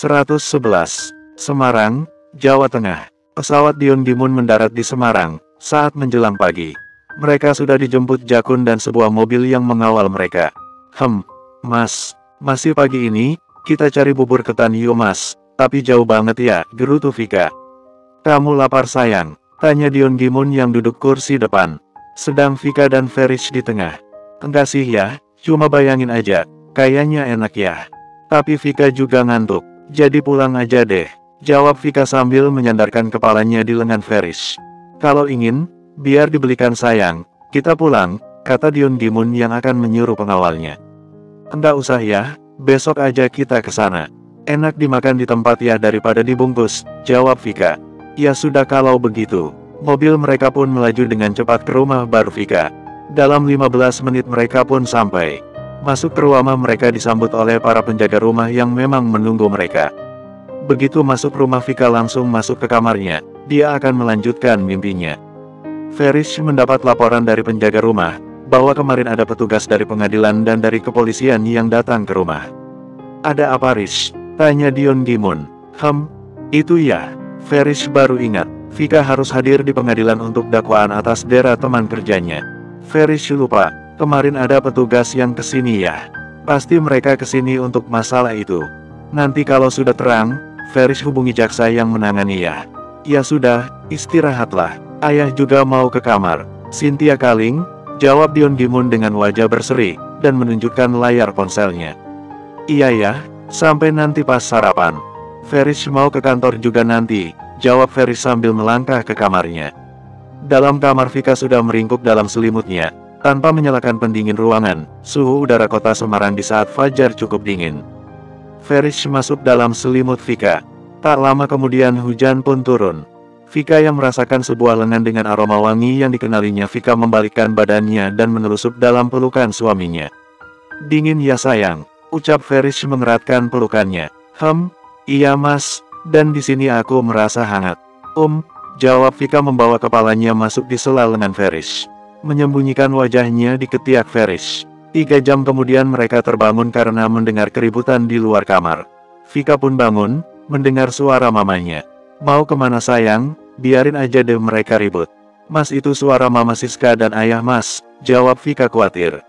111. Semarang, Jawa Tengah. Pesawat Dion Gimun mendarat di Semarang saat menjelang pagi. Mereka sudah dijemput Jakun dan sebuah mobil yang mengawal mereka. Mas, masih pagi ini, kita cari bubur ketan yuk mas. Tapi jauh banget ya, gerutu Vika. Kamu lapar sayang? Tanya Dion Gimun yang duduk kursi depan. Sedang Vika dan Ferish di tengah. Enggak sih ya, cuma bayangin aja, kayaknya enak ya. Tapi Vika juga ngantuk, jadi pulang aja deh. Jawab Vika sambil menyandarkan kepalanya di lengan Ferish. Kalau ingin, biar dibelikan sayang, kita pulang, kata Dion Gimun yang akan menyuruh pengawalnya. Enggak usah ya, besok aja kita ke sana. Enak dimakan di tempat ya daripada dibungkus, jawab Vika. Ya sudah kalau begitu. Mobil mereka pun melaju dengan cepat ke rumah baru Vika. Dalam 15 menit mereka pun sampai. Masuk ke rumah mereka disambut oleh para penjaga rumah yang memang menunggu mereka. Begitu masuk rumah Vika langsung masuk ke kamarnya, dia akan melanjutkan mimpinya. Ferish mendapat laporan dari penjaga rumah, bahwa kemarin ada petugas dari pengadilan dan dari kepolisian yang datang ke rumah. Ada apa Rish? Tanya Dion Gimun. Itu ya. Ferish baru ingat, Vika harus hadir di pengadilan untuk dakwaan atas Dera teman kerjanya. Ferish lupa, kemarin ada petugas yang kesini ya. Pasti mereka kesini untuk masalah itu. Nanti kalau sudah terang, Ferish hubungi jaksa yang menangani ya. Ya sudah, istirahatlah. Ayah juga mau ke kamar. Cynthia Kaling, jawab Dion Gimun dengan wajah berseri, dan menunjukkan layar ponselnya. Iya ya, sampai nanti pas sarapan. Ferish mau ke kantor juga nanti, jawab Ferish sambil melangkah ke kamarnya. Dalam kamar Vika sudah meringkuk dalam selimutnya, tanpa menyalakan pendingin ruangan. Suhu udara kota Semarang di saat fajar cukup dingin. Ferish masuk dalam selimut Vika. Tak lama kemudian hujan pun turun. Vika yang merasakan sebuah lengan dengan aroma wangi yang dikenalinya, Vika membalikkan badannya dan menelusup dalam pelukan suaminya. Dingin ya sayang, ucap Ferish mengeratkan pelukannya. Iya mas, dan di sini aku merasa hangat. Jawab Vika membawa kepalanya masuk di sela lengan Ferish. Menyembunyikan wajahnya di ketiak Ferish. 3 jam kemudian mereka terbangun karena mendengar keributan di luar kamar. Vika pun bangun, mendengar suara mamanya. Mau kemana sayang? Biarin aja deh mereka ribut. Mas itu suara mama Siska dan ayah mas, jawab Vika khawatir.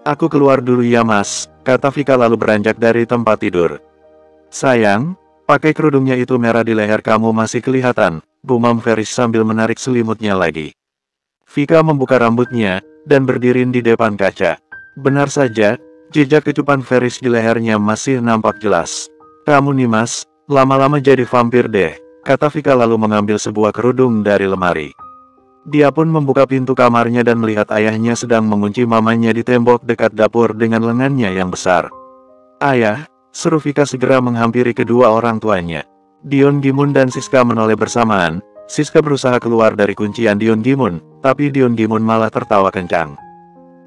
Aku keluar dulu ya mas, kata Vika lalu beranjak dari tempat tidur. Sayang, pakai kerudungnya itu merah di leher kamu masih kelihatan, gumam Ferish sambil menarik selimutnya lagi. Vika membuka rambutnya, dan berdiri di depan kaca. Benar saja, jejak kecupan Ferish di lehernya masih nampak jelas. Kamu nih mas, lama-lama jadi vampir deh, kata Vika lalu mengambil sebuah kerudung dari lemari. Dia pun membuka pintu kamarnya dan melihat ayahnya sedang mengunci mamanya di tembok dekat dapur dengan lengannya yang besar. Ayah, seru Vika segera menghampiri kedua orang tuanya. Dion Gimun dan Siska menoleh bersamaan. Siska berusaha keluar dari kuncian Dion Gimun, tapi Dion Gimun malah tertawa kencang.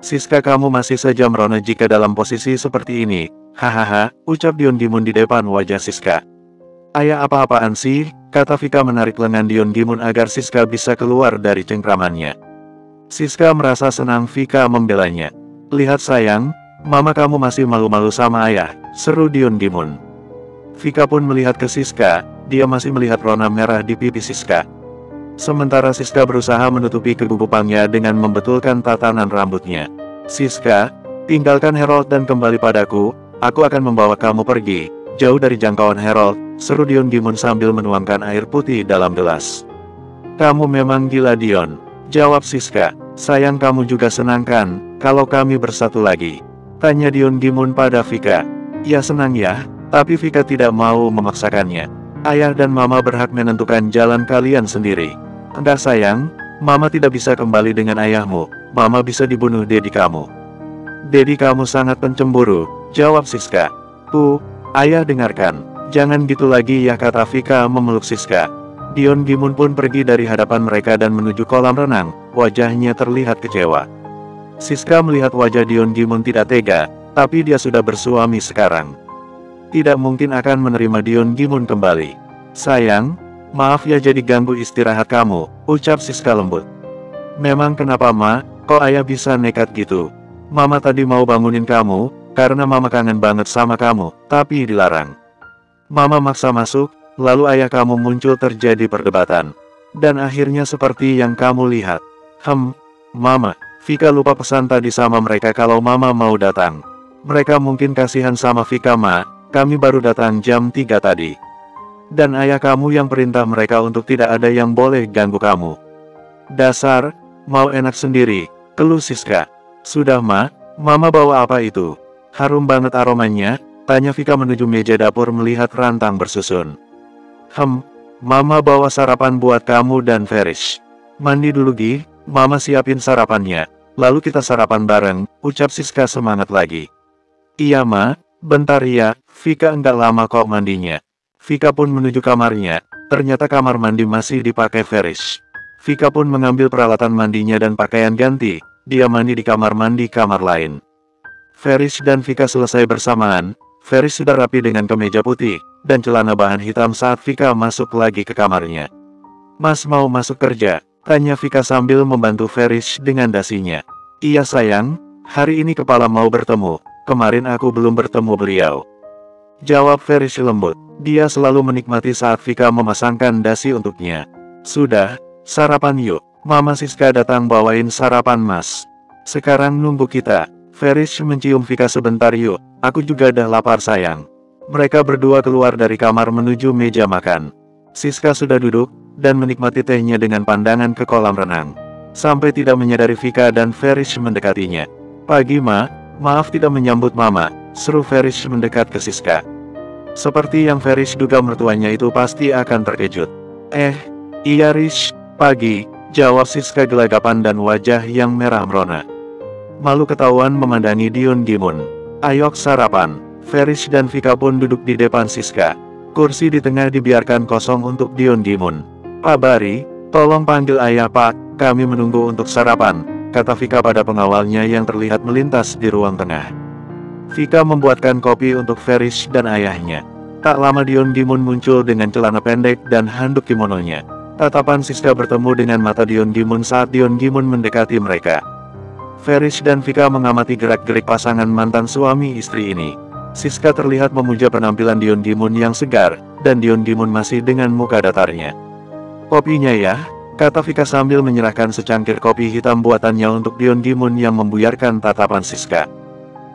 Siska kamu masih saja merona jika dalam posisi seperti ini. Hahaha, ucap Dion Gimun di depan wajah Siska. Ayah apa-apaan sih, kata Vika menarik lengan Dion Gimun agar Siska bisa keluar dari cengkramannya. Siska merasa senang Vika membelanya. Lihat sayang, mama kamu masih malu-malu sama ayah, seru Dion Gimun. Vika pun melihat ke Siska, dia masih melihat rona merah di pipi Siska. Sementara Siska berusaha menutupi kegugupannya dengan membetulkan tatanan rambutnya. Siska, tinggalkan Harold dan kembali padaku, aku akan membawa kamu pergi, jauh dari jangkauan Harold, seru Dion Gimun sambil menuangkan air putih dalam gelas. Kamu memang gila Dion, jawab Siska. Sayang kamu juga senang kan, kalau kami bersatu lagi? Tanya Dion Gimun pada Vika. Ya senang ya, tapi Vika tidak mau memaksakannya. Ayah dan mama berhak menentukan jalan kalian sendiri. Enggak sayang, mama tidak bisa kembali dengan ayahmu, mama bisa dibunuh dedi kamu. Dedi kamu sangat pencemburu, jawab Siska. Ayah dengarkan, jangan gitu lagi ya, kata Vika memeluk Siska. Dion Gimun pun pergi dari hadapan mereka dan menuju kolam renang, wajahnya terlihat kecewa. Siska melihat wajah Dion Gimun tidak tega, tapi dia sudah bersuami sekarang. Tidak mungkin akan menerima Dion Gimun kembali. Sayang, maaf ya jadi ganggu istirahat kamu, ucap Siska lembut. Memang kenapa ma, kok ayah bisa nekat gitu? Mama tadi mau bangunin kamu, karena mama kangen banget sama kamu, tapi dilarang. Mama maksa masuk, lalu ayah kamu muncul, terjadi perdebatan. Dan akhirnya seperti yang kamu lihat. Mama, Vika lupa pesan tadi sama mereka kalau Mama mau datang. Mereka mungkin kasihan sama Vika, Ma, kami baru datang jam 3 tadi. Dan ayah kamu yang perintah mereka untuk tidak ada yang boleh ganggu kamu. Dasar, mau enak sendiri, keluh Siska. Sudah, Ma, Mama bawa apa itu? Harum banget aromanya, tanya Vika menuju meja dapur melihat rantang bersusun. Mama bawa sarapan buat kamu dan Ferish. Mandi dulu Gi, Mama siapin sarapannya, lalu kita sarapan bareng, ucap Siska semangat lagi. Iya Ma, bentar ya, Vika enggak lama kok mandinya. Vika pun menuju kamarnya, ternyata kamar mandi masih dipakai Ferish. Vika pun mengambil peralatan mandinya dan pakaian ganti, dia mandi di kamar mandi kamar lain. Ferish dan Vika selesai bersamaan, Ferish sudah rapi dengan kemeja putih, dan celana bahan hitam saat Vika masuk lagi ke kamarnya. Mas mau masuk kerja? Tanya Vika sambil membantu Ferish dengan dasinya. Iya sayang, hari ini kepala mau bertemu, kemarin aku belum bertemu beliau. Jawab Ferish lembut, dia selalu menikmati saat Vika memasangkan dasi untuknya. Sudah, sarapan yuk, Mama Siska datang bawain sarapan Mas. Sekarang nunggu kita. Ferish mencium Vika sebentar yuk, aku juga dah lapar sayang. Mereka berdua keluar dari kamar menuju meja makan. Siska sudah duduk, dan menikmati tehnya dengan pandangan ke kolam renang. Sampai tidak menyadari Vika dan Ferish mendekatinya. Pagi Ma, maaf tidak menyambut Mama, seru Ferish mendekat ke Siska. Seperti yang Ferish duga mertuanya itu pasti akan terkejut. Iya Rish, pagi, jawab Siska gelagapan dan wajah yang merah merona. Malu ketahuan memandangi Dion Gimun. Ayok sarapan. Ferish dan Vika pun duduk di depan Siska. Kursi di tengah dibiarkan kosong untuk Dion Gimun. Pak Bari, tolong panggil ayah Pak, kami menunggu untuk sarapan, kata Vika pada pengawalnya yang terlihat melintas di ruang tengah. Vika membuatkan kopi untuk Ferish dan ayahnya. Tak lama Dion Gimun muncul dengan celana pendek dan handuk kimononya. Tatapan Siska bertemu dengan mata Dion Gimun saat Dion Gimun mendekati mereka. Ferish dan Vika mengamati gerak-gerik pasangan mantan suami istri ini. Siska terlihat memuja penampilan Dion Gimun yang segar, dan Dion Gimun masih dengan muka datarnya. Kopinya ya, kata Vika sambil menyerahkan secangkir kopi hitam buatannya untuk Dion Gimun yang membuyarkan tatapan Siska.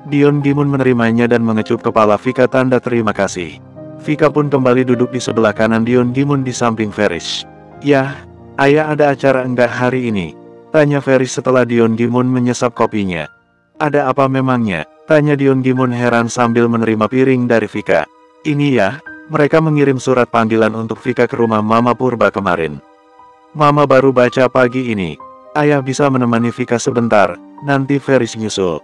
Dion Gimun menerimanya dan mengecup kepala Vika tanda terima kasih. Vika pun kembali duduk di sebelah kanan Dion Gimun di samping Ferish. Yah, ayah ada acara enggak hari ini? Tanya Ferish setelah Dion Gimun menyesap kopinya. Ada apa memangnya? Tanya Dion Gimun heran sambil menerima piring dari Vika. Ini ya, mereka mengirim surat panggilan untuk Vika ke rumah Mama Purba kemarin. Mama baru baca pagi ini. Ayah bisa menemani Vika sebentar, nanti Ferish nyusul.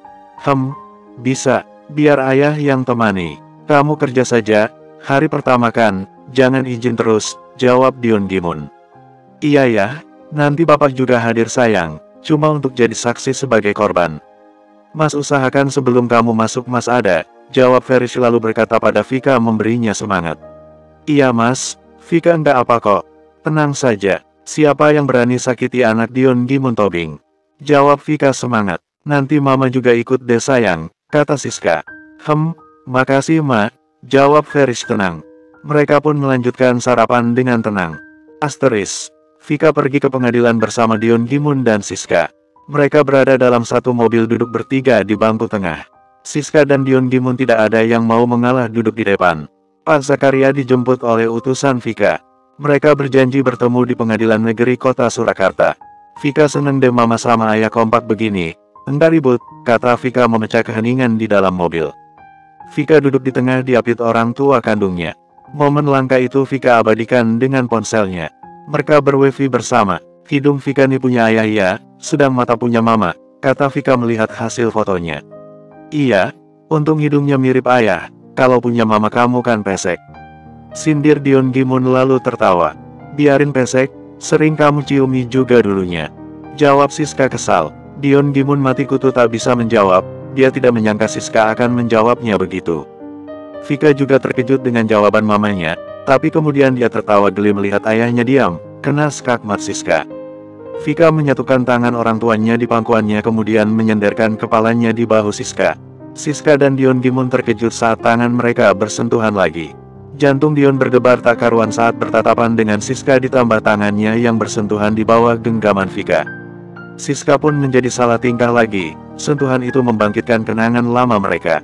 Bisa, biar ayah yang temani. Kamu kerja saja, hari pertama kan, jangan izin terus, jawab Dion Gimun. Iya ya, nanti bapak juga hadir sayang, cuma untuk jadi saksi sebagai korban. Mas usahakan sebelum kamu masuk Mas ada, jawab Ferish lalu berkata pada Vika memberinya semangat. Iya Mas, Vika enggak apa kok. Tenang saja, siapa yang berani sakiti anak Dion Gimun Tobing? Jawab Vika semangat. Nanti Mama juga ikut deh sayang, kata Siska. Makasih Ma, jawab Ferish tenang. Mereka pun melanjutkan sarapan dengan tenang. Vika pergi ke pengadilan bersama Dion Gimun dan Siska. Mereka berada dalam satu mobil duduk bertiga di bangku tengah. Siska dan Dion Gimun tidak ada yang mau mengalah duduk di depan. Pak Zakaria dijemput oleh utusan Vika. Mereka berjanji bertemu di pengadilan negeri kota Surakarta. Vika seneng deh Mama sama ayah kompak begini. Enggak ribut, kata Vika memecah keheningan di dalam mobil. Vika duduk di tengah diapit orang tua kandungnya. Momen langka itu Vika abadikan dengan ponselnya. Mereka berwifi bersama. Hidung Vika nih punya ayah ya, sedang mata punya Mama, kata Vika melihat hasil fotonya. Iya, untung hidungnya mirip ayah, kalau punya Mama kamu kan pesek. Sindir Dion Gimun lalu tertawa. Biarin pesek, sering kamu ciumi juga dulunya. Jawab Siska kesal. Dion Gimun mati kutu tak bisa menjawab, dia tidak menyangka Siska akan menjawabnya begitu. Vika juga terkejut dengan jawaban mamanya, tapi kemudian dia tertawa geli melihat ayahnya diam, kena skakmat Siska. Vika menyatukan tangan orang tuanya di pangkuannya kemudian menyenderkan kepalanya di bahu Siska. Siska dan Dion Gimun terkejut saat tangan mereka bersentuhan lagi. Jantung Dion berdebar tak karuan saat bertatapan dengan Siska ditambah tangannya yang bersentuhan di bawah genggaman Vika. Siska pun menjadi salah tingkah lagi, sentuhan itu membangkitkan kenangan lama mereka.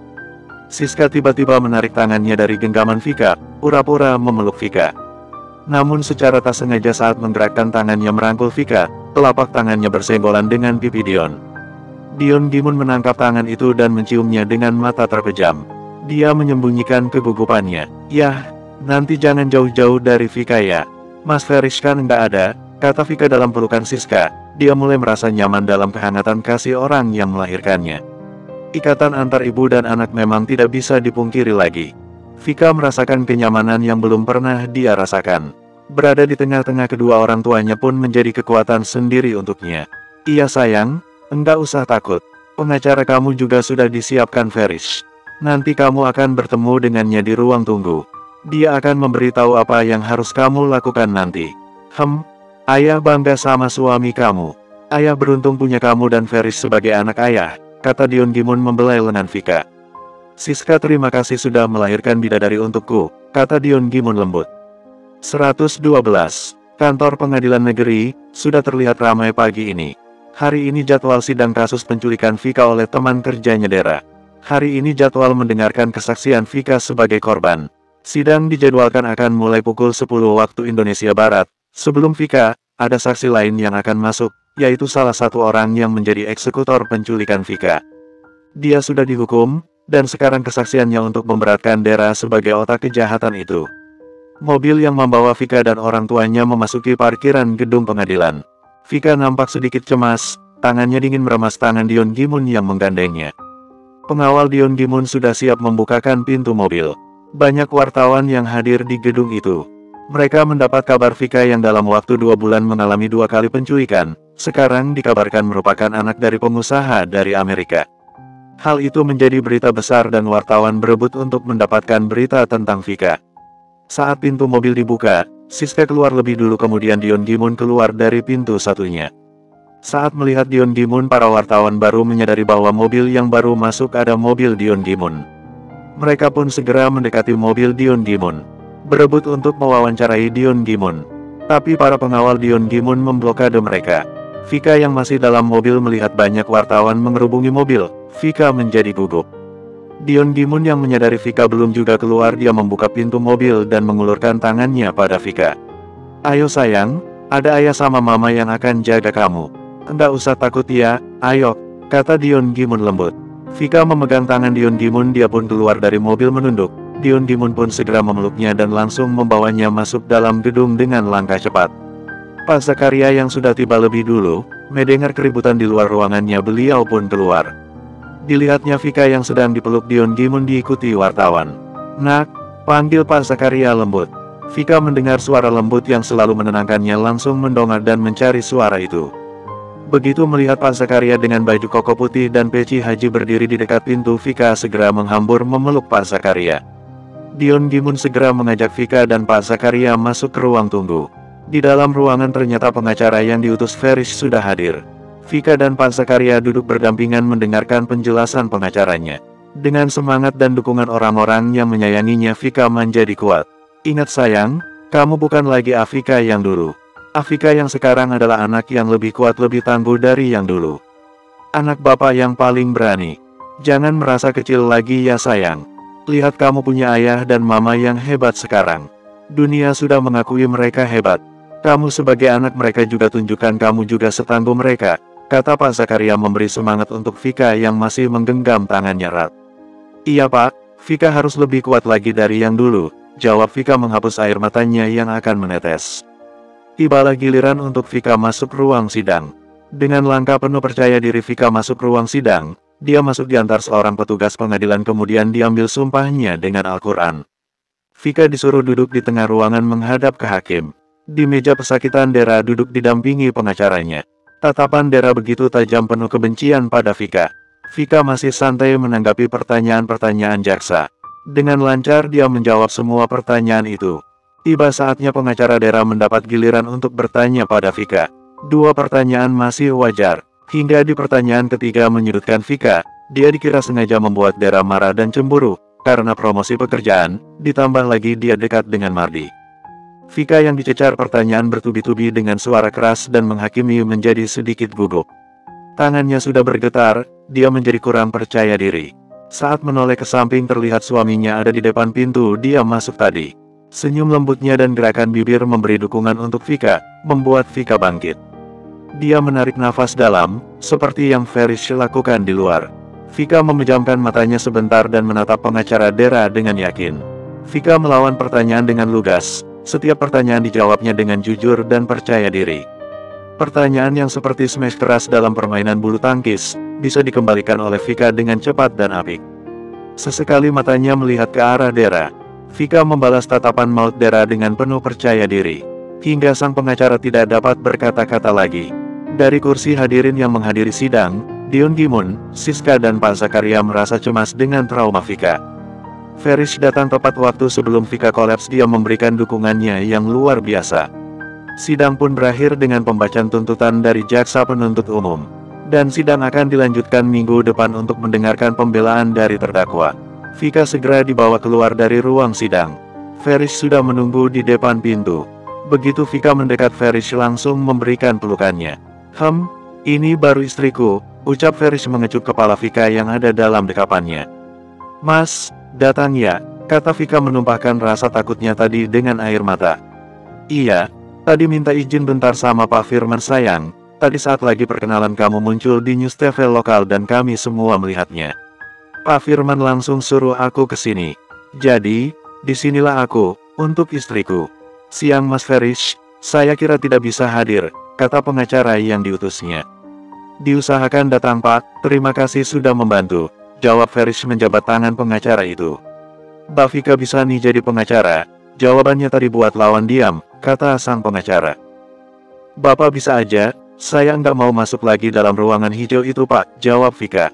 Siska tiba-tiba menarik tangannya dari genggaman Vika, pura-pura memeluk Vika. Namun secara tak sengaja saat menggerakkan tangannya merangkul Vika, telapak tangannya bersenggolan dengan pipi Dion. Dion Gimun menangkap tangan itu dan menciumnya dengan mata terpejam. Dia menyembunyikan kegugupannya. Yah, nanti jangan jauh-jauh dari Vika ya. Mas Ferish kan nggak ada, kata Vika dalam pelukan Siska. Dia mulai merasa nyaman dalam kehangatan kasih orang yang melahirkannya. Ikatan antar ibu dan anak memang tidak bisa dipungkiri lagi. Vika merasakan kenyamanan yang belum pernah dia rasakan. Berada di tengah-tengah kedua orang tuanya pun menjadi kekuatan sendiri untuknya. Iya sayang, enggak usah takut. Pengacara kamu juga sudah disiapkan Ferish. Nanti kamu akan bertemu dengannya di ruang tunggu. Dia akan memberitahu apa yang harus kamu lakukan nanti. Ayah bangga sama suami kamu. Ayah beruntung punya kamu dan Ferish sebagai anak ayah, kata Dion Gimun membelai lengan Vika. Siska terima kasih sudah melahirkan bidadari untukku, kata Dion Gimun lembut. 112. Kantor Pengadilan Negeri, sudah terlihat ramai pagi ini. Hari ini jadwal sidang kasus penculikan Vika oleh teman kerjanya Dera. Hari ini jadwal mendengarkan kesaksian Vika sebagai korban. Sidang dijadwalkan akan mulai pukul 10 waktu Indonesia Barat. Sebelum Vika, ada saksi lain yang akan masuk, yaitu salah satu orang yang menjadi eksekutor penculikan Vika. Dia sudah dihukum, dan sekarang kesaksiannya untuk memberatkan Dera sebagai otak kejahatan itu. Mobil yang membawa Vika dan orang tuanya memasuki parkiran gedung pengadilan. Vika nampak sedikit cemas, tangannya dingin meremas tangan Dion Gimun yang menggandengnya. Pengawal Dion Gimun sudah siap membukakan pintu mobil. Banyak wartawan yang hadir di gedung itu. Mereka mendapat kabar Vika yang dalam waktu 2 bulan mengalami 2 kali penculikan, sekarang dikabarkan merupakan anak dari pengusaha dari Amerika. Hal itu menjadi berita besar dan wartawan berebut untuk mendapatkan berita tentang Vika. Saat pintu mobil dibuka, Siska keluar lebih dulu kemudian Dion Gimun keluar dari pintu satunya. Saat melihat Dion Gimun, para wartawan baru menyadari bahwa mobil yang baru masuk ada mobil Dion Gimun. Mereka pun segera mendekati mobil Dion Gimun, berebut untuk mewawancarai Dion Gimun. Tapi para pengawal Dion Gimun memblokade mereka. Vika yang masih dalam mobil melihat banyak wartawan mengerubungi mobil. Vika menjadi gugup. Dion Gimun yang menyadari Vika belum juga keluar, dia membuka pintu mobil dan mengulurkan tangannya pada Vika. Ayo sayang, ada ayah sama mama yang akan jaga kamu. Enggak usah takut ya, ayo, kata Dion Gimun lembut. Vika memegang tangan Dion Gimun, dia pun keluar dari mobil menunduk. Dion Gimun pun segera memeluknya dan langsung membawanya masuk dalam gedung dengan langkah cepat. Pak Zakaria yang sudah tiba lebih dulu, mendengar keributan di luar ruangannya, beliau pun keluar. Dilihatnya Vika yang sedang dipeluk Dion Gimun diikuti wartawan. Nak, panggil Pak Zakaria lembut. Vika mendengar suara lembut yang selalu menenangkannya, langsung mendongak dan mencari suara itu. Begitu melihat Pak Zakaria dengan baju koko putih dan peci haji berdiri di dekat pintu, Vika segera menghambur memeluk Pak Zakaria. Dion Gimun segera mengajak Vika dan Pak Zakaria masuk ke ruang tunggu. Di dalam ruangan ternyata pengacara yang diutus Ferish sudah hadir. Vika dan Pak Zakaria duduk berdampingan mendengarkan penjelasan pengacaranya. Dengan semangat dan dukungan orang-orang yang menyayanginya, Vika menjadi kuat. Ingat sayang, kamu bukan lagi Afika yang dulu. Afika yang sekarang adalah anak yang lebih kuat, lebih tangguh dari yang dulu. Anak bapak yang paling berani. Jangan merasa kecil lagi ya sayang. Lihat kamu punya ayah dan mama yang hebat sekarang. Dunia sudah mengakui mereka hebat. Kamu sebagai anak mereka juga tunjukkan kamu juga setangguh mereka, kata Pak Zakaria memberi semangat untuk Vika yang masih menggenggam tangannya erat. Iya Pak, Vika harus lebih kuat lagi dari yang dulu, jawab Vika menghapus air matanya yang akan menetes. Tibalah giliran untuk Vika masuk ruang sidang. Dengan langkah penuh percaya diri Vika masuk ruang sidang, dia masuk diantar seorang petugas pengadilan kemudian diambil sumpahnya dengan Al-Quran. Vika disuruh duduk di tengah ruangan menghadap ke hakim. Di meja pesakitan Dera duduk didampingi pengacaranya. Tatapan Dera begitu tajam penuh kebencian pada Vika. Vika masih santai menanggapi pertanyaan-pertanyaan jaksa. Dengan lancar dia menjawab semua pertanyaan itu. Tiba saatnya pengacara Dera mendapat giliran untuk bertanya pada Vika. 2 pertanyaan masih wajar. Hingga di pertanyaan ketiga menyudutkan Vika, dia dikira sengaja membuat Dera marah dan cemburu. karena promosi pekerjaan, ditambah lagi dia dekat dengan Mardi. Vika yang dicecar pertanyaan bertubi-tubi dengan suara keras dan menghakimi menjadi sedikit gugup. Tangannya sudah bergetar, dia menjadi kurang percaya diri. Saat menoleh ke samping terlihat suaminya ada di depan pintu dia masuk tadi. Senyum lembutnya dan gerakan bibir memberi dukungan untuk Vika, membuat Vika bangkit. Dia menarik nafas dalam, seperti yang Farish lakukan di luar. Vika memejamkan matanya sebentar dan menatap pengacara Dera dengan yakin. Vika melawan pertanyaan dengan lugas, setiap pertanyaan dijawabnya dengan jujur dan percaya diri. Pertanyaan yang seperti smash keras dalam permainan bulu tangkis, bisa dikembalikan oleh Vika dengan cepat dan apik. Sesekali matanya melihat ke arah Dera. Vika membalas tatapan maut Dera dengan penuh percaya diri. Hingga sang pengacara tidak dapat berkata-kata lagi. Dari kursi hadirin yang menghadiri sidang, Dion Gimun, Siska dan Pak Zakaria merasa cemas dengan trauma Vika. Farish datang tepat waktu sebelum Vika kolaps. Dia memberikan dukungannya yang luar biasa. Sidang pun berakhir dengan pembacaan tuntutan dari jaksa penuntut umum. Dan sidang akan dilanjutkan minggu depan untuk mendengarkan pembelaan dari terdakwa. Vika segera dibawa keluar dari ruang sidang. Farish sudah menunggu di depan pintu. Begitu Vika mendekat, Farish langsung memberikan pelukannya. Ini baru istriku, ucap Farish mengecup kepala Vika yang ada dalam dekapannya. Mas, datang ya, kata Vika menumpahkan rasa takutnya tadi dengan air mata. Iya, tadi minta izin bentar sama Pak Firman sayang, tadi saat lagi perkenalan kamu muncul di News TV lokal dan kami semua melihatnya. Pak Firman langsung suruh aku ke sini. Jadi, disinilah aku, untuk istriku. Siang Mas Farish, saya kira tidak bisa hadir, kata pengacara yang diutusnya. Diusahakan datang Pak, terima kasih sudah membantu, jawab Farish menjabat tangan pengacara itu. Mbak Vika bisa nih jadi pengacara, jawabannya tadi buat lawan diam, kata sang pengacara. Bapak bisa aja, saya nggak mau masuk lagi dalam ruangan hijau itu Pak, jawab Vika.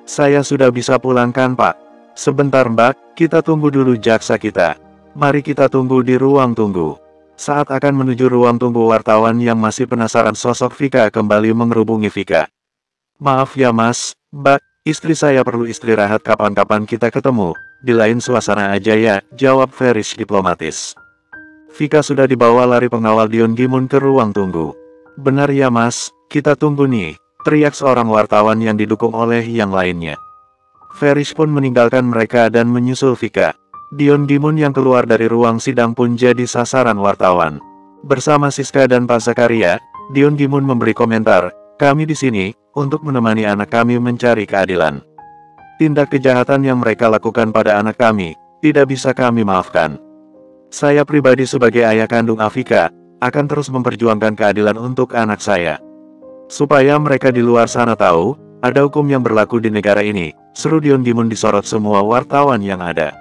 Saya sudah bisa pulang kan Pak? Sebentar Mbak, kita tunggu dulu jaksa kita. Mari kita tunggu di ruang tunggu. Saat akan menuju ruang tunggu, wartawan yang masih penasaran sosok Vika kembali mengerubungi Vika. Maaf ya Mas, Mbak, istri saya perlu istirahat, kapan-kapan kita ketemu, di lain suasana aja ya, jawab Farish diplomatis. Vika sudah dibawa lari pengawal Dion Gimun ke ruang tunggu. Benar ya Mas, kita tunggu nih, teriak seorang wartawan yang didukung oleh yang lainnya. Farish pun meninggalkan mereka dan menyusul Vika. Dion Gimun yang keluar dari ruang sidang pun jadi sasaran wartawan. Bersama Siska dan Pak Zakaria, Dion Gimun memberi komentar, kami di sini untuk menemani anak kami mencari keadilan. Tindak kejahatan yang mereka lakukan pada anak kami, tidak bisa kami maafkan. Saya pribadi sebagai ayah kandung Afika, akan terus memperjuangkan keadilan untuk anak saya. Supaya mereka di luar sana tahu, ada hukum yang berlaku di negara ini, seru Dion Gimun disorot semua wartawan yang ada.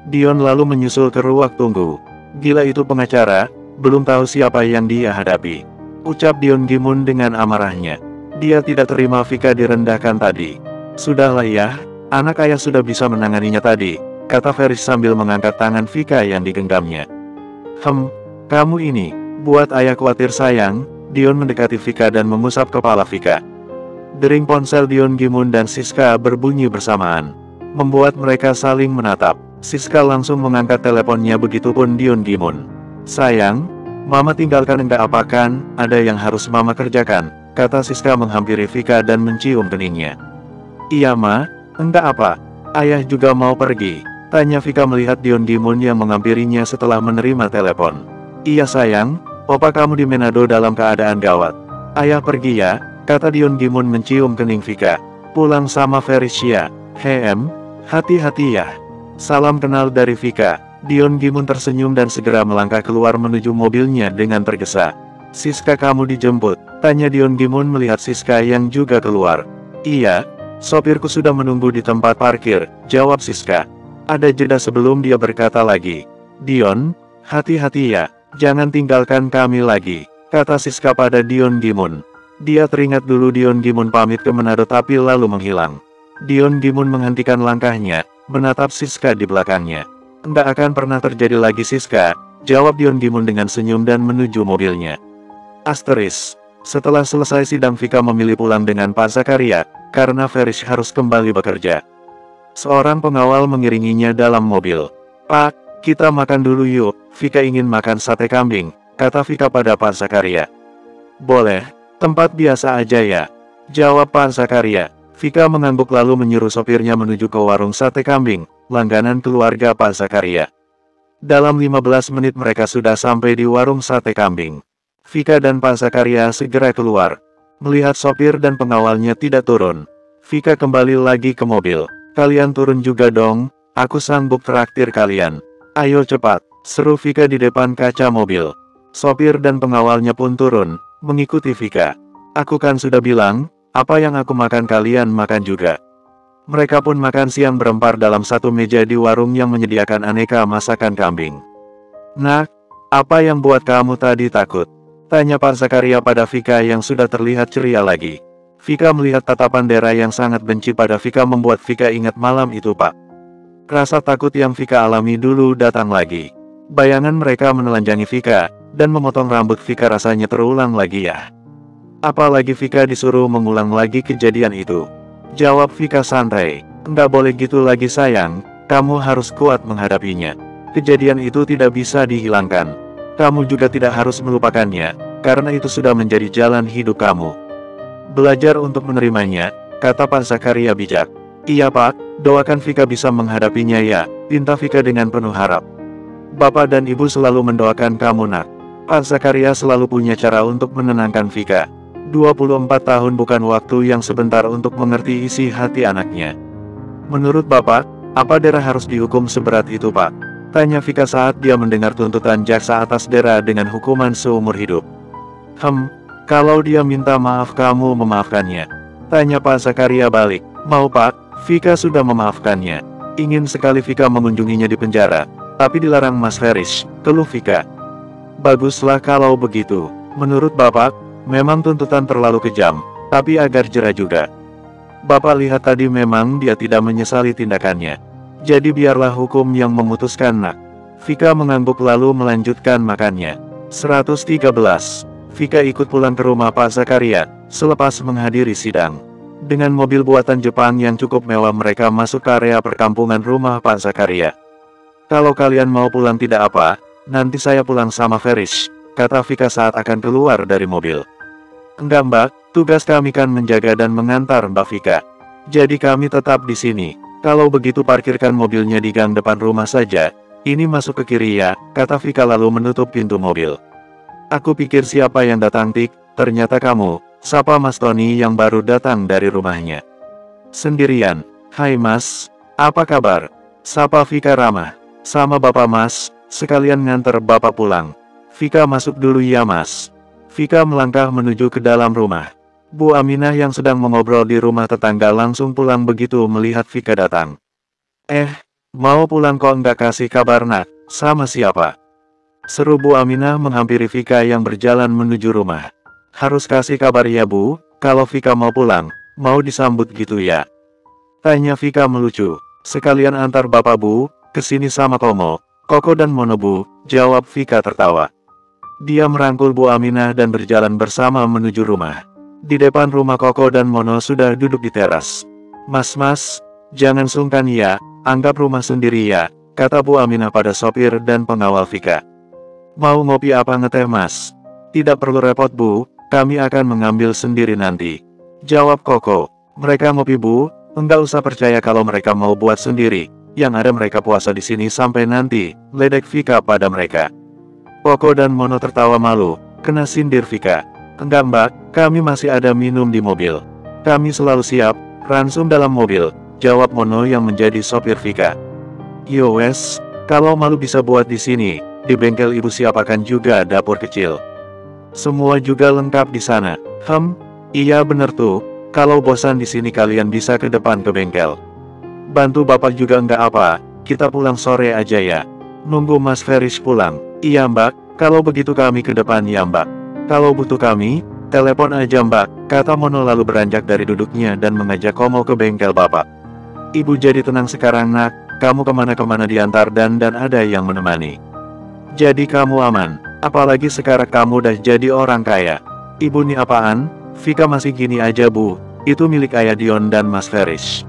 Dion lalu menyusul ke ruang tunggu. Gila itu pengacara, belum tahu siapa yang dia hadapi, ucap Dion Gimun dengan amarahnya. Dia tidak terima Vika direndahkan tadi. Sudahlah ya, anak ayah sudah bisa menanganinya tadi, kata Farish sambil mengangkat tangan Vika yang digenggamnya. Kamu ini, buat ayah khawatir sayang. Dion mendekati Vika dan mengusap kepala Vika. Dering ponsel Dion Gimun dan Siska berbunyi bersamaan, membuat mereka saling menatap. Siska langsung mengangkat teleponnya, begitupun Dion Gimun. Sayang, Mama tinggalkan enggak apa kan, ada yang harus Mama kerjakan, kata Siska menghampiri Vika dan mencium keningnya. Iya Ma, enggak apa, ayah juga mau pergi, tanya Vika melihat Dion Gimun yang menghampirinya setelah menerima telepon. Iya sayang, Opa kamu di Manado dalam keadaan gawat. Ayah pergi ya, kata Dion Gimun mencium kening Vika. Pulang sama Farish ya, hati-hati ya. Salam kenal dari Vika. Dion Gimun tersenyum dan segera melangkah keluar menuju mobilnya dengan tergesa. Siska kamu dijemput, tanya Dion Gimun melihat Siska yang juga keluar. Iya, sopirku sudah menunggu di tempat parkir, jawab Siska. Ada jeda sebelum dia berkata lagi. Dion, hati-hati ya, jangan tinggalkan kami lagi, kata Siska pada Dion Gimun. Dia teringat dulu Dion Gimun pamit ke Manado tapi lalu menghilang. Dion Gimun menghentikan langkahnya, menatap Siska di belakangnya. Enggak akan pernah terjadi lagi Siska, jawab Dion Gimun dengan senyum dan menuju mobilnya. Asteris. Setelah selesai sidang Vika memilih pulang dengan Pak Zakaria, karena Farish harus kembali bekerja. Seorang pengawal mengiringinya dalam mobil. "Pak, kita makan dulu yuk, Vika ingin makan sate kambing," kata Vika pada Pak Zakaria. "Boleh, tempat biasa aja ya," jawab Pak Zakaria. Vika mengangguk lalu menyuruh sopirnya menuju ke warung sate kambing, langganan keluarga Pak Zakaria. Dalam 15 menit mereka sudah sampai di warung sate kambing. Vika dan Pak Zakaria segera keluar. Melihat sopir dan pengawalnya tidak turun, Vika kembali lagi ke mobil. "Kalian turun juga dong, aku sanggup traktir kalian. Ayo cepat," seru Vika di depan kaca mobil. Sopir dan pengawalnya pun turun, mengikuti Vika. "Aku kan sudah bilang, apa yang aku makan kalian makan juga." Mereka pun makan siang berempar dalam satu meja di warung yang menyediakan aneka masakan kambing. "Nak, apa yang buat kamu tadi takut?" tanya Pak Zakaria pada Vika yang sudah terlihat ceria lagi. Vika melihat tatapan Dera yang sangat benci pada Vika membuat Vika ingat malam itu, Pak. Rasa takut yang Vika alami dulu datang lagi. Bayangan mereka menelanjangi Vika, dan memotong rambut Vika rasanya terulang lagi ya. Apalagi Vika disuruh mengulang lagi kejadian itu. Jawab Vika santai, "Enggak boleh gitu lagi sayang, kamu harus kuat menghadapinya. Kejadian itu tidak bisa dihilangkan. Kamu juga tidak harus melupakannya, karena itu sudah menjadi jalan hidup kamu. Belajar untuk menerimanya," kata Pak Zakaria bijak. "Iya Pak, doakan Vika bisa menghadapinya ya," pinta Vika dengan penuh harap. "Bapak dan Ibu selalu mendoakan kamu nak." Pak Zakaria selalu punya cara untuk menenangkan Vika. 24 tahun bukan waktu yang sebentar untuk mengerti isi hati anaknya. "Menurut Bapak, apa Dera harus dihukum seberat itu Pak?" tanya Vika saat dia mendengar tuntutan jaksa atas Dera dengan hukuman seumur hidup. Kalau dia minta maaf kamu memaafkannya?" tanya Pak Zakaria balik. "Mau Pak, Vika sudah memaafkannya. Ingin sekali Vika mengunjunginya di penjara, tapi dilarang Mas Ferish," keluh Vika. "Baguslah kalau begitu. Menurut Bapak, memang tuntutan terlalu kejam, tapi agar jera juga. Bapak lihat tadi memang dia tidak menyesali tindakannya. Jadi biarlah hukum yang memutuskan nak." Vika mengangguk lalu melanjutkan makannya. 113. Vika ikut pulang ke rumah Pak Zakaria, selepas menghadiri sidang. Dengan mobil buatan Jepang yang cukup mewah mereka masuk ke area perkampungan rumah Pak Zakaria. "Kalau kalian mau pulang tidak apa, nanti saya pulang sama Ferish," kata Vika saat akan keluar dari mobil. "Enggak Mbak, tugas kami kan menjaga dan mengantar Mbak Vika. Jadi kami tetap di sini. Kalau begitu parkirkan mobilnya di gang depan rumah saja, ini masuk ke kiri ya," kata Vika lalu menutup pintu mobil. "Aku pikir siapa yang datang Tik, ternyata kamu," sapa Mas Tony yang baru datang dari rumahnya. "Sendirian?" "Hai Mas, apa kabar?" sapa Vika ramah. "Sama Bapak Mas, sekalian nganter Bapak pulang." "Vika masuk dulu ya Mas." Vika melangkah menuju ke dalam rumah. Bu Aminah yang sedang mengobrol di rumah tetangga langsung pulang begitu melihat Vika datang. Mau pulang kok enggak kasih kabar nak, sama siapa?" seru Bu Aminah menghampiri Vika yang berjalan menuju rumah. "Harus kasih kabar ya Bu, kalau Vika mau pulang, mau disambut gitu ya?" tanya Vika melucu. "Sekalian antar Bapak Bu, kesini sama Koko dan Mono Bu," jawab Vika tertawa. Dia merangkul Bu Aminah dan berjalan bersama menuju rumah. Di depan rumah Koko dan Mono sudah duduk di teras. Mas, jangan sungkan ya, anggap rumah sendiri ya," kata Bu Aminah pada sopir dan pengawal Vika. "Mau ngopi apa ngeteh Mas?" "Tidak perlu repot Bu, kami akan mengambil sendiri nanti," jawab Koko. "Mereka ngopi Bu, enggak usah percaya kalau mereka mau buat sendiri, yang ada mereka puasa di sini sampai nanti," ledek Vika pada mereka. Koko dan Mono tertawa malu, kena sindir Vika. "Enggak Mbak, kami masih ada minum di mobil." "Kami selalu siap, ransum dalam mobil," jawab Mono yang menjadi sopir Vika. "Yo wes, kalau malu bisa buat di sini, di bengkel Ibu siapakan juga dapur kecil. Semua juga lengkap di sana." Iya bener tuh, kalau bosan di sini kalian bisa ke depan ke bengkel. Bantu Bapak juga enggak apa, kita pulang sore aja ya. Nunggu Mas Ferish pulang." "Iya Mbak, kalau begitu kami ke depan ya Mbak. Kalau butuh kami, telepon aja Mbak," kata Mono lalu beranjak dari duduknya dan mengajak Komo ke bengkel Bapak. "Ibu jadi tenang sekarang nak, kamu kemana-kemana diantar dan ada yang menemani. Jadi kamu aman, apalagi sekarang kamu udah jadi orang kaya." "Ibu nih apaan? Vika masih gini aja Bu, itu milik Ayah Dion dan Mas Ferish."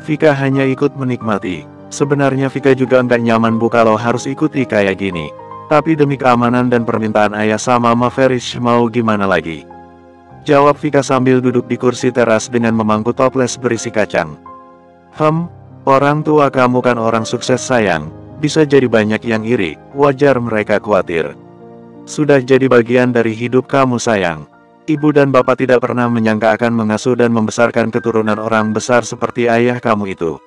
Vika hanya ikut menikmati. Sebenarnya Vika juga nggak nyaman bu kalau harus ikuti kayak gini. Tapi demi keamanan dan permintaan ayah sama Maverick mau gimana lagi? Jawab Vika sambil duduk di kursi teras dengan memangku toples berisi kacang. Orang tua kamu kan orang sukses sayang. Bisa jadi banyak yang iri, wajar mereka khawatir. Sudah jadi bagian dari hidup kamu sayang. Ibu dan bapak tidak pernah menyangka akan mengasuh dan membesarkan keturunan orang besar seperti ayah kamu itu.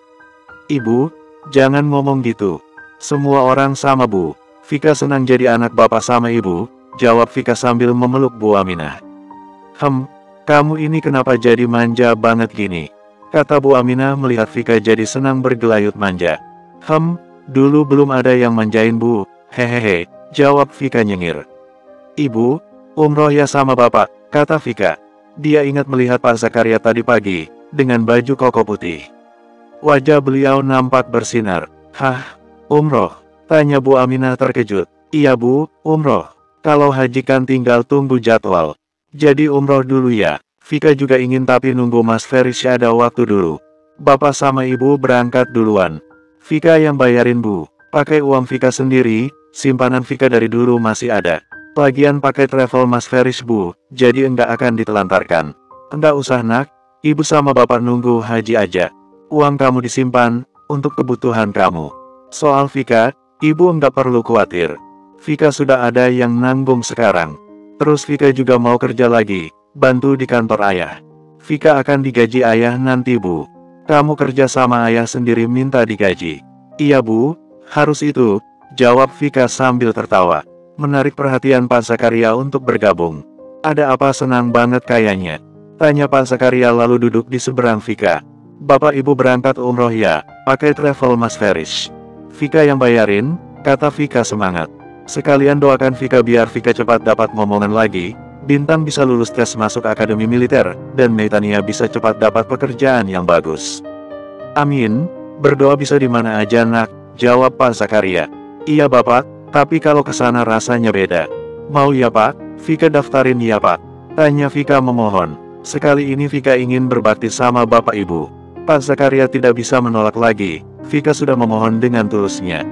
Ibu, jangan ngomong gitu. Semua orang sama bu. Vika senang jadi anak bapak sama ibu, jawab Vika sambil memeluk Bu Aminah. Kamu ini kenapa jadi manja banget gini? Kata Bu Aminah melihat Vika jadi senang bergelayut manja. Dulu belum ada yang manjain bu, hehehe, jawab Vika nyengir. Ibu, umroh ya sama bapak, kata Vika. Dia ingat melihat Pak Zakaria tadi pagi, dengan baju koko putih. Wajah beliau nampak bersinar. Umroh? Tanya Bu Aminah terkejut. Iya bu, umroh. Kalau haji kan tinggal tunggu jadwal. Jadi umroh dulu ya. Vika juga ingin tapi nunggu Mas Ferish ada waktu dulu. Bapak sama ibu berangkat duluan. Vika yang bayarin bu. Pakai uang Vika sendiri, simpanan Vika dari dulu masih ada. Lagian pakai travel Mas Ferish bu, jadi enggak akan ditelantarkan. Enggak usah nak, ibu sama bapak nunggu haji aja. Uang kamu disimpan, untuk kebutuhan kamu. Soal Vika, ibu enggak perlu khawatir. Vika sudah ada yang nanggung sekarang. Terus Vika juga mau kerja lagi, bantu di kantor ayah. Vika akan digaji ayah nanti bu. Kamu kerja sama ayah sendiri minta digaji. Iya bu, harus itu, jawab Vika sambil tertawa. Menarik perhatian Pak Zakaria untuk bergabung. Ada apa senang banget kayaknya? Tanya Pak Zakaria lalu duduk di seberang Vika. Bapak ibu berangkat umroh ya, pakai travel Mas Ferish. Vika yang bayarin, kata Vika semangat. Sekalian doakan Vika biar Vika cepat dapat ngomongan lagi. Bintang bisa lulus tes masuk akademi militer, dan Netania bisa cepat dapat pekerjaan yang bagus. Amin, berdoa bisa di mana aja nak, jawab Pak Zakaria. Iya bapak, tapi kalau kesana rasanya beda. Mau ya pak, Vika daftarin ya pak, tanya Vika memohon. Sekali ini Vika ingin berbakti sama bapak ibu. Pak Zakaria tidak bisa menolak lagi, Vika sudah memohon dengan tulusnya.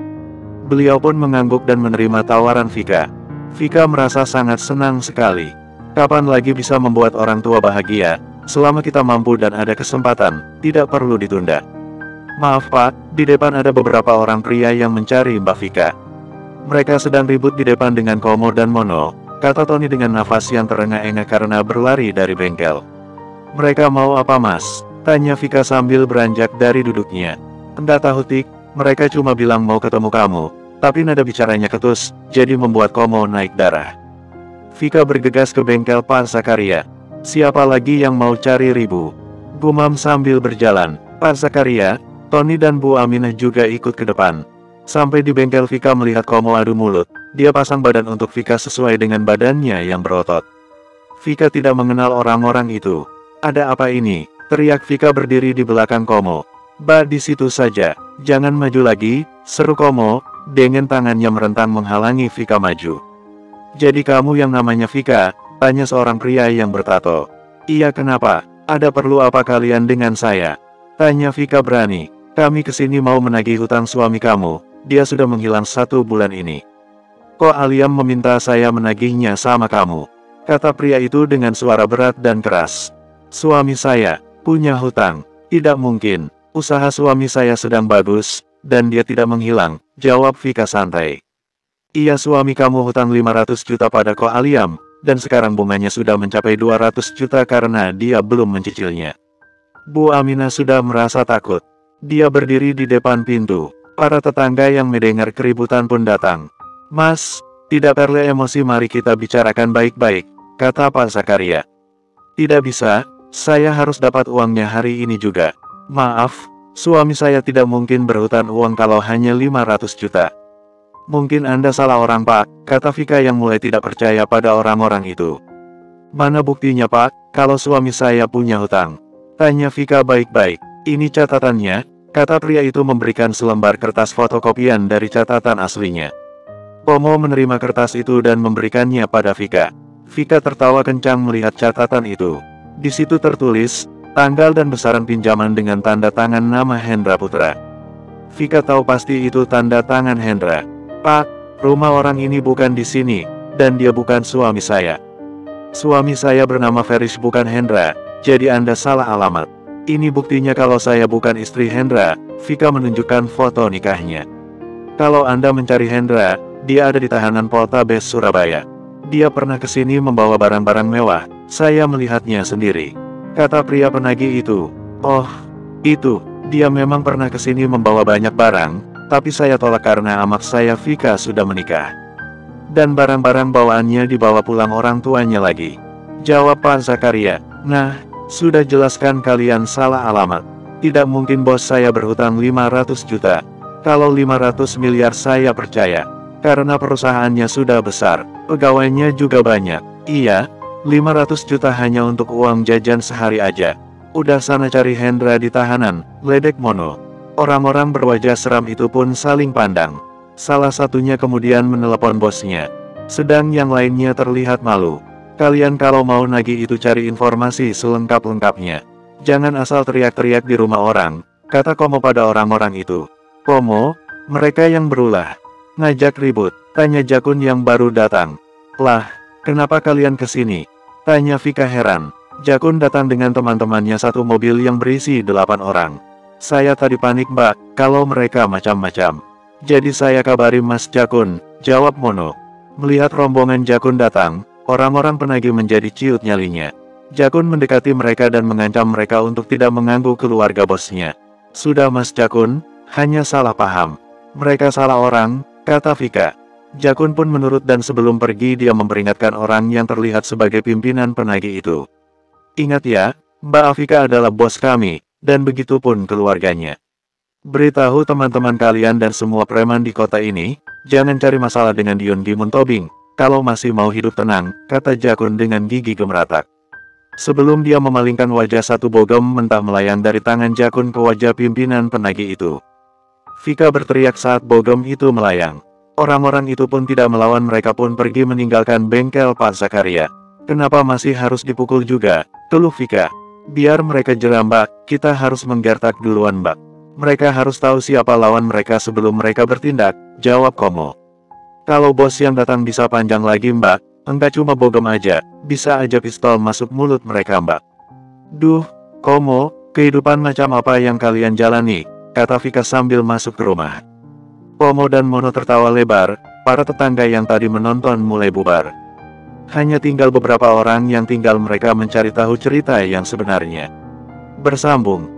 Beliau pun mengangguk dan menerima tawaran Vika. Vika merasa sangat senang sekali. Kapan lagi bisa membuat orang tua bahagia, selama kita mampu dan ada kesempatan, tidak perlu ditunda. Maaf pak, di depan ada beberapa orang pria yang mencari Mbak Vika. Mereka sedang ribut di depan dengan Komo dan Mono, kata Tony dengan nafas yang terengah-engah karena berlari dari bengkel. Mereka mau apa mas? Tanya Vika sambil beranjak dari duduknya. Enggak tahu tik, mereka cuma bilang mau ketemu kamu, tapi nada bicaranya ketus, jadi membuat Komo naik darah. Vika bergegas ke bengkel Pak Zakaria. Siapa lagi yang mau cari ribu? Gumam sambil berjalan. Pak Zakaria, Tony dan Bu Aminah juga ikut ke depan. Sampai di bengkel Vika melihat Komo adu mulut. Dia pasang badan untuk Vika sesuai dengan badannya yang berotot. Vika tidak mengenal orang-orang itu. Ada apa ini? Teriak Vika berdiri di belakang Komo. Di situ saja, jangan maju lagi, seru Komo, dengan tangannya merentang menghalangi Vika maju. Jadi kamu yang namanya Vika? Tanya seorang pria yang bertato. Iya kenapa? Ada perlu apa kalian dengan saya? Tanya Vika berani. Kami kesini mau menagih hutang suami kamu, dia sudah menghilang 1 bulan ini. Kok Aliam meminta saya menagihnya sama kamu? Kata pria itu dengan suara berat dan keras. Suami saya punya hutang? Tidak mungkin, usaha suami saya sedang bagus, dan dia tidak menghilang, jawab Vika santai. Iya suami kamu hutang 500 juta pada Ko Aliam, dan sekarang bunganya sudah mencapai 200 juta karena dia belum mencicilnya. Bu Aminah sudah merasa takut. Dia berdiri di depan pintu. Para tetangga yang mendengar keributan pun datang. Mas, tidak perlu emosi, mari kita bicarakan baik-baik, kata Pak Zakaria. Tidak bisa, saya harus dapat uangnya hari ini juga. Maaf, suami saya tidak mungkin berhutang uang kalau hanya 500 juta. Mungkin Anda salah orang pak, kata Vika yang mulai tidak percaya pada orang-orang itu. Mana buktinya pak, kalau suami saya punya hutang? Tanya Vika baik-baik. Ini catatannya, kata pria itu memberikan selembar kertas fotokopian dari catatan aslinya. Komo menerima kertas itu dan memberikannya pada Vika. Vika tertawa kencang melihat catatan itu. Di situ tertulis, tanggal dan besaran pinjaman dengan tanda tangan nama Hendra Putra. Vika tahu pasti itu tanda tangan Hendra. Pak, rumah orang ini bukan di sini, dan dia bukan suami saya. Suami saya bernama Ferish bukan Hendra, jadi Anda salah alamat. Ini buktinya kalau saya bukan istri Hendra. Vika menunjukkan foto nikahnya. Kalau Anda mencari Hendra, dia ada di tahanan Poltabes Surabaya. Dia pernah kesini membawa barang-barang mewah, saya melihatnya sendiri, kata pria penagih itu. Oh, itu, dia memang pernah kesini membawa banyak barang, tapi saya tolak karena amak saya Vika sudah menikah. Dan barang-barang bawaannya dibawa pulang orang tuanya lagi, jawab Pak Zakaria. Nah, sudah jelaskan kalian salah alamat. Tidak mungkin bos saya berhutang 500 juta. Kalau 500 miliar saya percaya. Karena perusahaannya sudah besar, pegawainya juga banyak. Iya, 500 juta hanya untuk uang jajan sehari aja. Udah sana cari Hendra di tahanan, ledek Mono. Orang-orang berwajah seram itu pun saling pandang. Salah satunya kemudian menelepon bosnya. Sedang yang lainnya terlihat malu. Kalian kalau mau nagih itu cari informasi selengkap-lengkapnya. Jangan asal teriak-teriak di rumah orang, kata Komo pada orang-orang itu. Komo, mereka yang berulah. Ngajak ribut, tanya Jakun yang baru datang. Lah, kenapa kalian kesini? Tanya Vika heran. Jakun datang dengan teman-temannya satu mobil yang berisi 8 orang. Saya tadi panik mbak, kalau mereka macam-macam. Jadi saya kabari Mas Jakun, jawab Mono. Melihat rombongan Jakun datang, orang-orang penagih menjadi ciut nyalinya. Jakun mendekati mereka dan mengancam mereka untuk tidak mengganggu keluarga bosnya. Sudah Mas Jakun, hanya salah paham. Mereka salah orang, kata Vika. Jakun pun menurut dan sebelum pergi dia memperingatkan orang yang terlihat sebagai pimpinan penagih itu. Ingat ya, Mbak Afika adalah bos kami, dan begitu pun keluarganya. Beritahu teman-teman kalian dan semua preman di kota ini, jangan cari masalah dengan Dion Gimun Tobing, kalau masih mau hidup tenang, kata Jakun dengan gigi gemeratak. Sebelum dia memalingkan wajah satu bogem mentah melayang dari tangan Jakun ke wajah pimpinan penagih itu. Vika berteriak saat bogem itu melayang. Orang-orang itu pun tidak melawan, mereka pun pergi meninggalkan bengkel Pak Zakaria. Kenapa masih harus dipukul juga? Keluh Vika. Biar mereka jerah mbak, kita harus menggertak duluan mbak. Mereka harus tahu siapa lawan mereka sebelum mereka bertindak, jawab Komo. Kalau bos yang datang bisa panjang lagi mbak, enggak cuma bogem aja, bisa aja pistol masuk mulut mereka mbak. Duh, Komo, kehidupan macam apa yang kalian jalani? Kata Vika sambil masuk ke rumah. Komo dan Mono tertawa lebar, para tetangga yang tadi menonton mulai bubar. Hanya tinggal beberapa orang yang tinggal, mereka mencari tahu cerita yang sebenarnya. Bersambung.